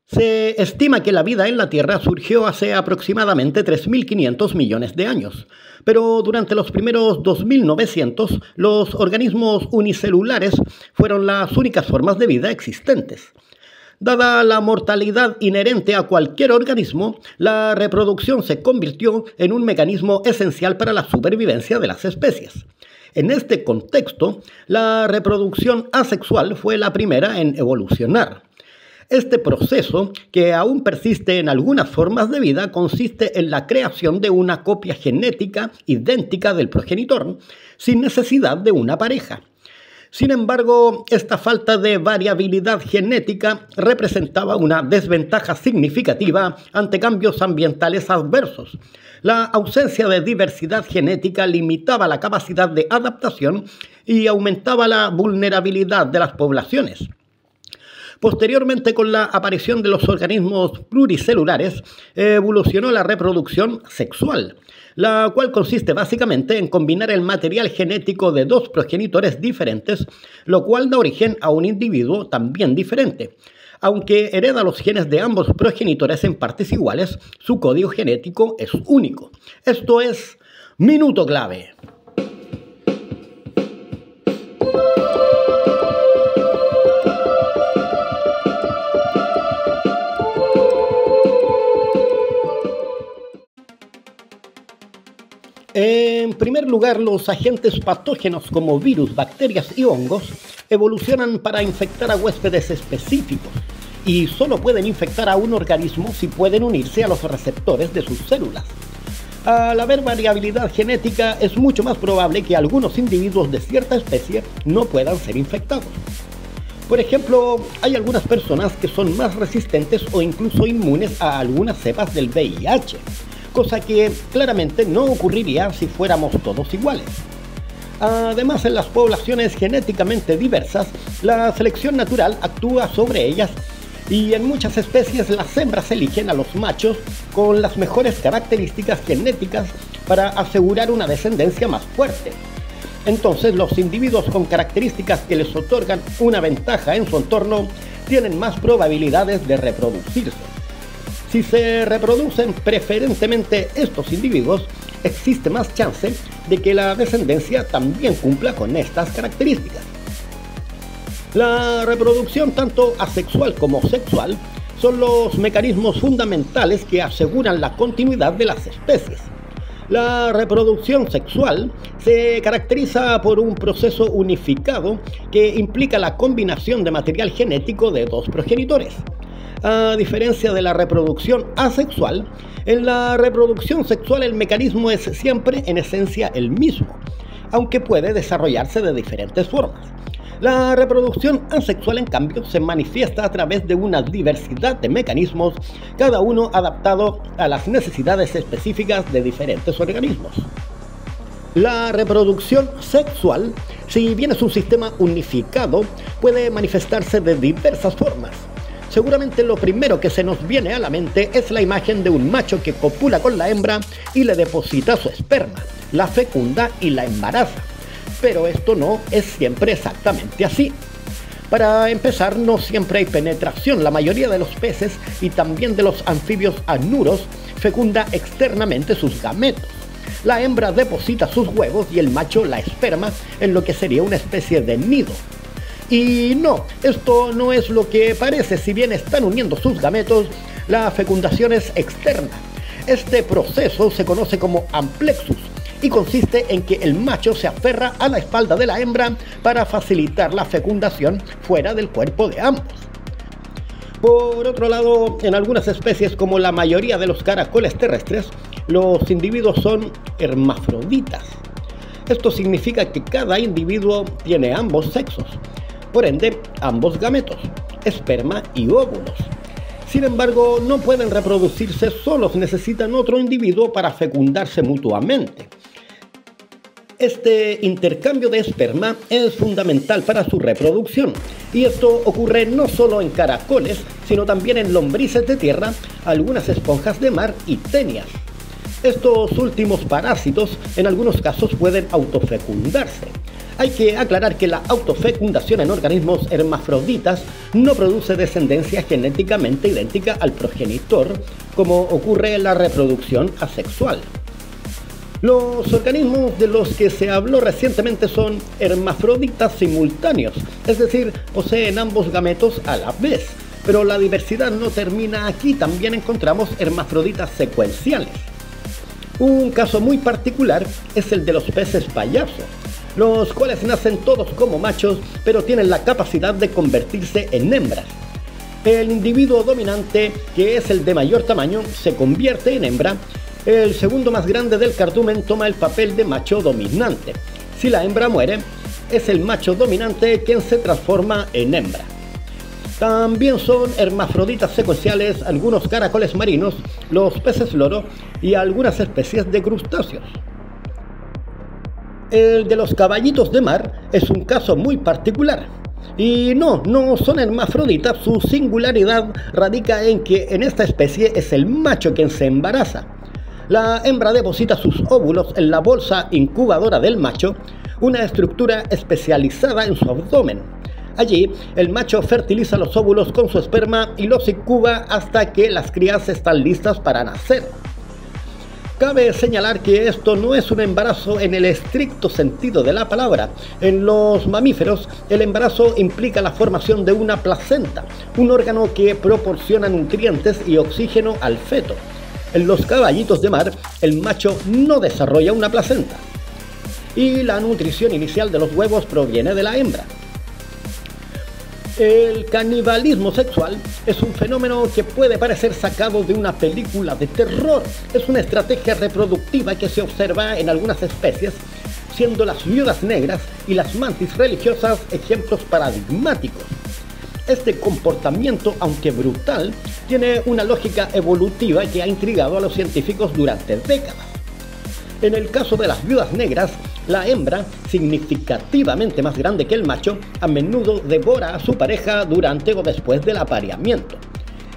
Se estima que la vida en la Tierra surgió hace aproximadamente 3.500 millones de años, pero durante los primeros 2.900 los organismos unicelulares fueron las únicas formas de vida existentes. Dada la mortalidad inherente a cualquier organismo, la reproducción se convirtió en un mecanismo esencial para la supervivencia de las especies. En este contexto, la reproducción asexual fue la primera en evolucionar. Este proceso, que aún persiste en algunas formas de vida, consiste en la creación de una copia genética idéntica del progenitor, sin necesidad de una pareja. Sin embargo, esta falta de variabilidad genética representaba una desventaja significativa ante cambios ambientales adversos. La ausencia de diversidad genética limitaba la capacidad de adaptación y aumentaba la vulnerabilidad de las poblaciones. Posteriormente, con la aparición de los organismos pluricelulares, evolucionó la reproducción sexual, la cual consiste básicamente en combinar el material genético de dos progenitores diferentes, lo cual da origen a un individuo también diferente. Aunque hereda los genes de ambos progenitores en partes iguales, su código genético es único. Esto es Minuto Clave. En primer lugar, los agentes patógenos como virus, bacterias y hongos evolucionan para infectar a huéspedes específicos y solo pueden infectar a un organismo si pueden unirse a los receptores de sus células. Al haber variabilidad genética, es mucho más probable que algunos individuos de cierta especie no puedan ser infectados. Por ejemplo, hay algunas personas que son más resistentes o incluso inmunes a algunas cepas del VIH, cosa que claramente no ocurriría si fuéramos todos iguales. Además, en las poblaciones genéticamente diversas, la selección natural actúa sobre ellas y en muchas especies las hembras eligen a los machos con las mejores características genéticas para asegurar una descendencia más fuerte. Entonces, los individuos con características que les otorgan una ventaja en su entorno tienen más probabilidades de reproducirse. Si se reproducen preferentemente estos individuos, existe más chance de que la descendencia también cumpla con estas características. La reproducción tanto asexual como sexual son los mecanismos fundamentales que aseguran la continuidad de las especies. La reproducción sexual se caracteriza por un proceso unificado que implica la combinación de material genético de dos progenitores. A diferencia de la reproducción asexual, en la reproducción sexual el mecanismo es siempre en esencia el mismo, aunque puede desarrollarse de diferentes formas. La reproducción asexual, en cambio, se manifiesta a través de una diversidad de mecanismos, cada uno adaptado a las necesidades específicas de diferentes organismos. La reproducción sexual, si bien es un sistema unificado, puede manifestarse de diversas formas. Seguramente lo primero que se nos viene a la mente es la imagen de un macho que copula con la hembra y le deposita su esperma, la fecunda y la embaraza. Pero esto no es siempre exactamente así. Para empezar, no siempre hay penetración. La mayoría de los peces y también de los anfibios anuros fecunda externamente sus gametos. La hembra deposita sus huevos y el macho la esperma en lo que sería una especie de nido. Y no, esto no es lo que parece. Si bien están uniendo sus gametos, la fecundación es externa. Este proceso se conoce como amplexus y consiste en que el macho se aferra a la espalda de la hembra para facilitar la fecundación fuera del cuerpo de ambos. Por otro lado, en algunas especies, como la mayoría de los caracoles terrestres, los individuos son hermafroditas. Esto significa que cada individuo tiene ambos sexos. Por ende, ambos gametos, esperma y óvulos. Sin embargo, no pueden reproducirse solos, necesitan otro individuo para fecundarse mutuamente. Este intercambio de esperma es fundamental para su reproducción, y esto ocurre no solo en caracoles, sino también en lombrices de tierra, algunas esponjas de mar y tenias. Estos últimos parásitos en algunos casos pueden autofecundarse. Hay que aclarar que la autofecundación en organismos hermafroditas no produce descendencia genéticamente idéntica al progenitor, como ocurre en la reproducción asexual. Los organismos de los que se habló recientemente son hermafroditas simultáneos, es decir, poseen ambos gametos a la vez. Pero la diversidad no termina aquí, también encontramos hermafroditas secuenciales. Un caso muy particular es el de los peces payaso, los cuales nacen todos como machos, pero tienen la capacidad de convertirse en hembras. El individuo dominante, que es el de mayor tamaño, se convierte en hembra. El segundo más grande del cardumen toma el papel de macho dominante. Si la hembra muere, es el macho dominante quien se transforma en hembra. También son hermafroditas secuenciales algunos caracoles marinos, los peces loro y algunas especies de crustáceos. El de los caballitos de mar es un caso muy particular. Y no son hermafroditas, su singularidad radica en que en esta especie es el macho quien se embaraza. La hembra deposita sus óvulos en la bolsa incubadora del macho, una estructura especializada en su abdomen. Allí, el macho fertiliza los óvulos con su esperma y los incuba hasta que las crías están listas para nacer. Cabe señalar que esto no es un embarazo en el estricto sentido de la palabra. En los mamíferos, el embarazo implica la formación de una placenta, un órgano que proporciona nutrientes y oxígeno al feto. En los caballitos de mar, el macho no desarrolla una placenta. Y la nutrición inicial de los huevos proviene de la hembra. El canibalismo sexual es un fenómeno que puede parecer sacado de una película de terror. Es una estrategia reproductiva que se observa en algunas especies, siendo las viudas negras y las mantis religiosas ejemplos paradigmáticos. Este comportamiento, aunque brutal, tiene una lógica evolutiva que ha intrigado a los científicos durante décadas. En el caso de las viudas negras, la hembra, significativamente más grande que el macho, a menudo devora a su pareja durante o después del apareamiento.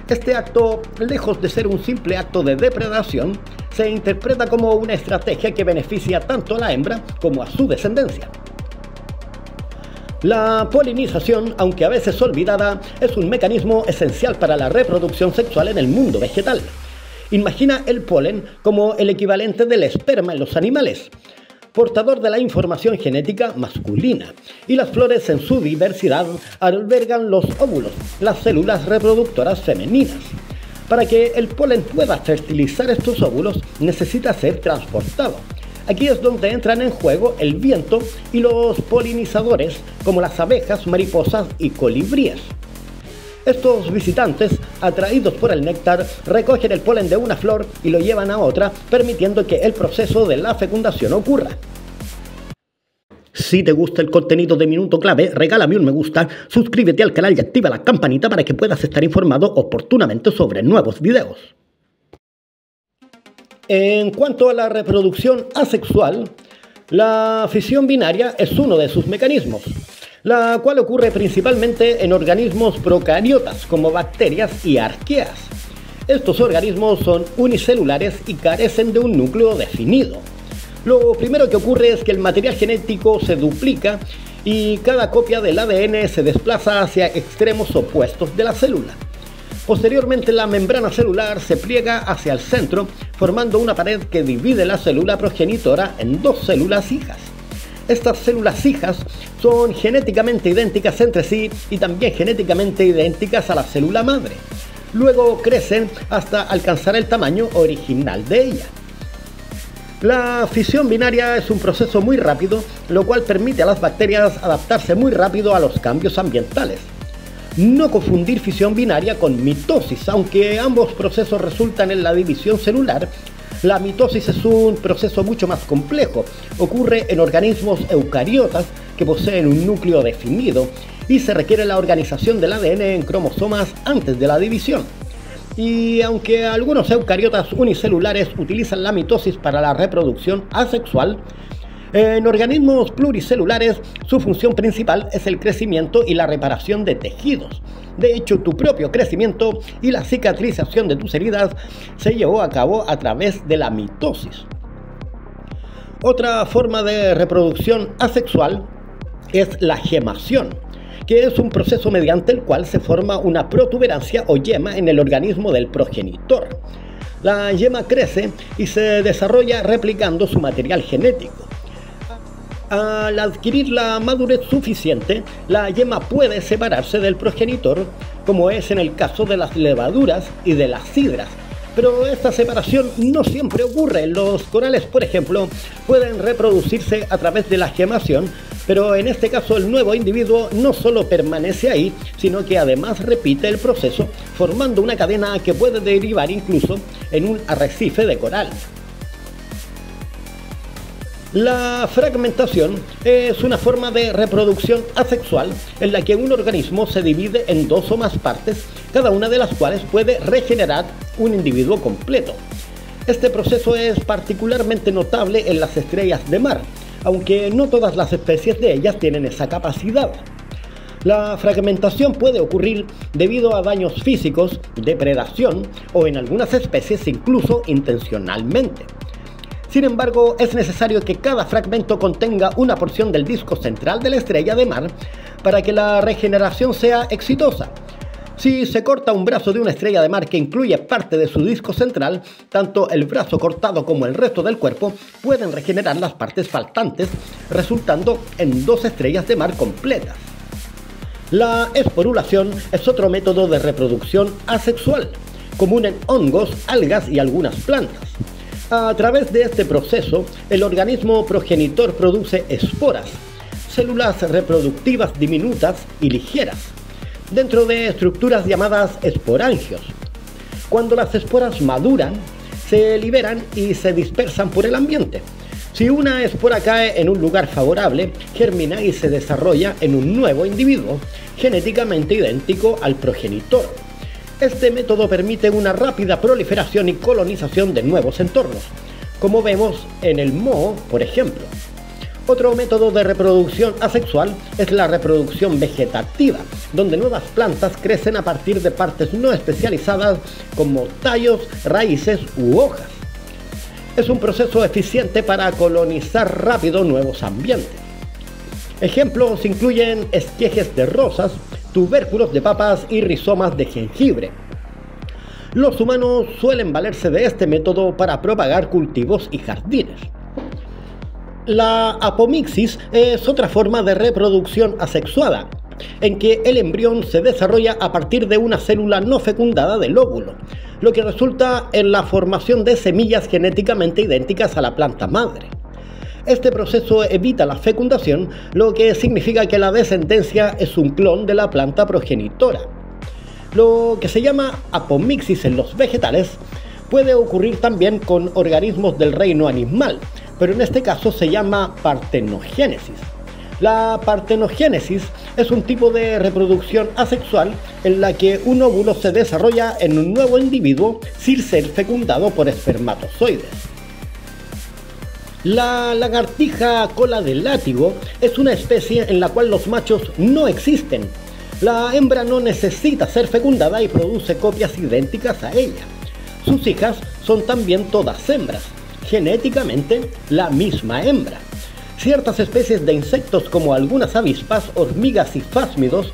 Este acto, lejos de ser un simple acto de depredación, se interpreta como una estrategia que beneficia tanto a la hembra como a su descendencia. La polinización, aunque a veces olvidada, es un mecanismo esencial para la reproducción sexual en el mundo vegetal. Imagina el polen como el equivalente del esperma en los animales, portador de la información genética masculina, y las flores en su diversidad albergan los óvulos, las células reproductoras femeninas. Para que el polen pueda fertilizar estos óvulos, necesita ser transportado. Aquí es donde entran en juego el viento y los polinizadores, como las abejas, mariposas y colibríes. Estos visitantes, atraídos por el néctar, recogen el polen de una flor y lo llevan a otra, permitiendo que el proceso de la fecundación ocurra. Si te gusta el contenido de Minuto Clave, regálame un me gusta, suscríbete al canal y activa la campanita para que puedas estar informado oportunamente sobre nuevos videos. En cuanto a la reproducción asexual, la fisión binaria es uno de sus mecanismos, la cual ocurre principalmente en organismos procariotas como bacterias y arqueas. Estos organismos son unicelulares y carecen de un núcleo definido. Lo primero que ocurre es que el material genético se duplica y cada copia del ADN se desplaza hacia extremos opuestos de la célula. Posteriormente, la membrana celular se pliega hacia el centro, formando una pared que divide la célula progenitora en dos células hijas. Estas células hijas son genéticamente idénticas entre sí y también genéticamente idénticas a la célula madre. Luego crecen hasta alcanzar el tamaño original de ella. La fisión binaria es un proceso muy rápido, lo cual permite a las bacterias adaptarse muy rápido a los cambios ambientales. No confundir fisión binaria con mitosis, aunque ambos procesos resultan en la división celular. La mitosis es un proceso mucho más complejo. Ocurre en organismos eucariotas que poseen un núcleo definido y se requiere la organización del ADN en cromosomas antes de la división. Y aunque algunos eucariotas unicelulares utilizan la mitosis para la reproducción asexual, en organismos pluricelulares su función principal es el crecimiento y la reparación de tejidos. De hecho, tu propio crecimiento y la cicatrización de tus heridas se llevó a cabo a través de la mitosis. Otra forma de reproducción asexual es la gemación, que es un proceso mediante el cual se forma una protuberancia o yema en el organismo del progenitor. La yema crece y se desarrolla replicando su material genético. Al adquirir la madurez suficiente, la yema puede separarse del progenitor, como es en el caso de las levaduras y de las sidras. Pero esta separación no siempre ocurre. Los corales, por ejemplo, pueden reproducirse a través de la gemación, pero en este caso el nuevo individuo no solo permanece ahí, sino que además repite el proceso, formando una cadena que puede derivar incluso en un arrecife de coral. La fragmentación es una forma de reproducción asexual en la que un organismo se divide en dos o más partes, cada una de las cuales puede regenerar un individuo completo. Este proceso es particularmente notable en las estrellas de mar, aunque no todas las especies de ellas tienen esa capacidad. La fragmentación puede ocurrir debido a daños físicos, depredación o en algunas especies incluso intencionalmente. Sin embargo, es necesario que cada fragmento contenga una porción del disco central de la estrella de mar para que la regeneración sea exitosa. Si se corta un brazo de una estrella de mar que incluye parte de su disco central, tanto el brazo cortado como el resto del cuerpo pueden regenerar las partes faltantes, resultando en dos estrellas de mar completas. La esporulación es otro método de reproducción asexual, común en hongos, algas y algunas plantas. A través de este proceso, el organismo progenitor produce esporas, células reproductivas diminutas y ligeras, dentro de estructuras llamadas esporangios. Cuando las esporas maduran, se liberan y se dispersan por el ambiente. Si una espora cae en un lugar favorable, germina y se desarrolla en un nuevo individuo, genéticamente idéntico al progenitor. Este método permite una rápida proliferación y colonización de nuevos entornos, como vemos en el moho, por ejemplo. Otro método de reproducción asexual es la reproducción vegetativa, donde nuevas plantas crecen a partir de partes no especializadas como tallos, raíces u hojas. Es un proceso eficiente para colonizar rápido nuevos ambientes. Ejemplos incluyen esquejes de rosas, tubérculos de papas y rizomas de jengibre. Los humanos suelen valerse de este método para propagar cultivos y jardines. La apomixis es otra forma de reproducción asexuada, en que el embrión se desarrolla a partir de una célula no fecundada del óvulo, lo que resulta en la formación de semillas genéticamente idénticas a la planta madre. Este proceso evita la fecundación, lo que significa que la descendencia es un clon de la planta progenitora. Lo que se llama apomixis en los vegetales puede ocurrir también con organismos del reino animal, pero en este caso se llama partenogénesis. La partenogénesis es un tipo de reproducción asexual en la que un óvulo se desarrolla en un nuevo individuo sin ser fecundado por espermatozoides. La lagartija cola de látigo es una especie en la cual los machos no existen. La hembra no necesita ser fecundada y produce copias idénticas a ella. Sus hijas son también todas hembras, genéticamente la misma hembra. Ciertas especies de insectos como algunas avispas, hormigas y fásmidos,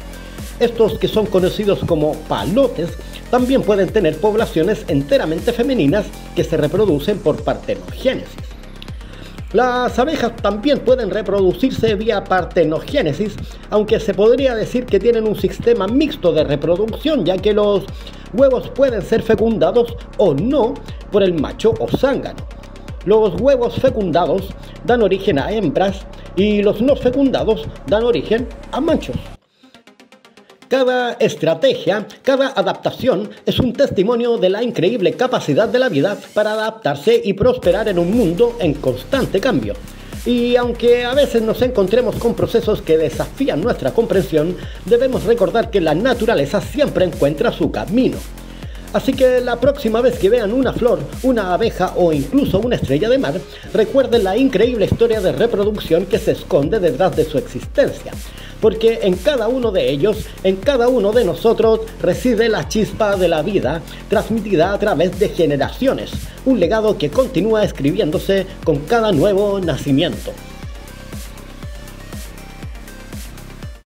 estos que son conocidos como palotes, también pueden tener poblaciones enteramente femeninas que se reproducen por partenogénesis. Las abejas también pueden reproducirse vía partenogénesis, aunque se podría decir que tienen un sistema mixto de reproducción, ya que los huevos pueden ser fecundados o no por el macho o zángano. Los huevos fecundados dan origen a hembras y los no fecundados dan origen a machos. Cada estrategia, cada adaptación es un testimonio de la increíble capacidad de la vida para adaptarse y prosperar en un mundo en constante cambio. Y aunque a veces nos encontremos con procesos que desafían nuestra comprensión, debemos recordar que la naturaleza siempre encuentra su camino. Así que la próxima vez que vean una flor, una abeja o incluso una estrella de mar, recuerden la increíble historia de reproducción que se esconde detrás de su existencia. Porque en cada uno de ellos, en cada uno de nosotros, reside la chispa de la vida, transmitida a través de generaciones, un legado que continúa escribiéndose con cada nuevo nacimiento.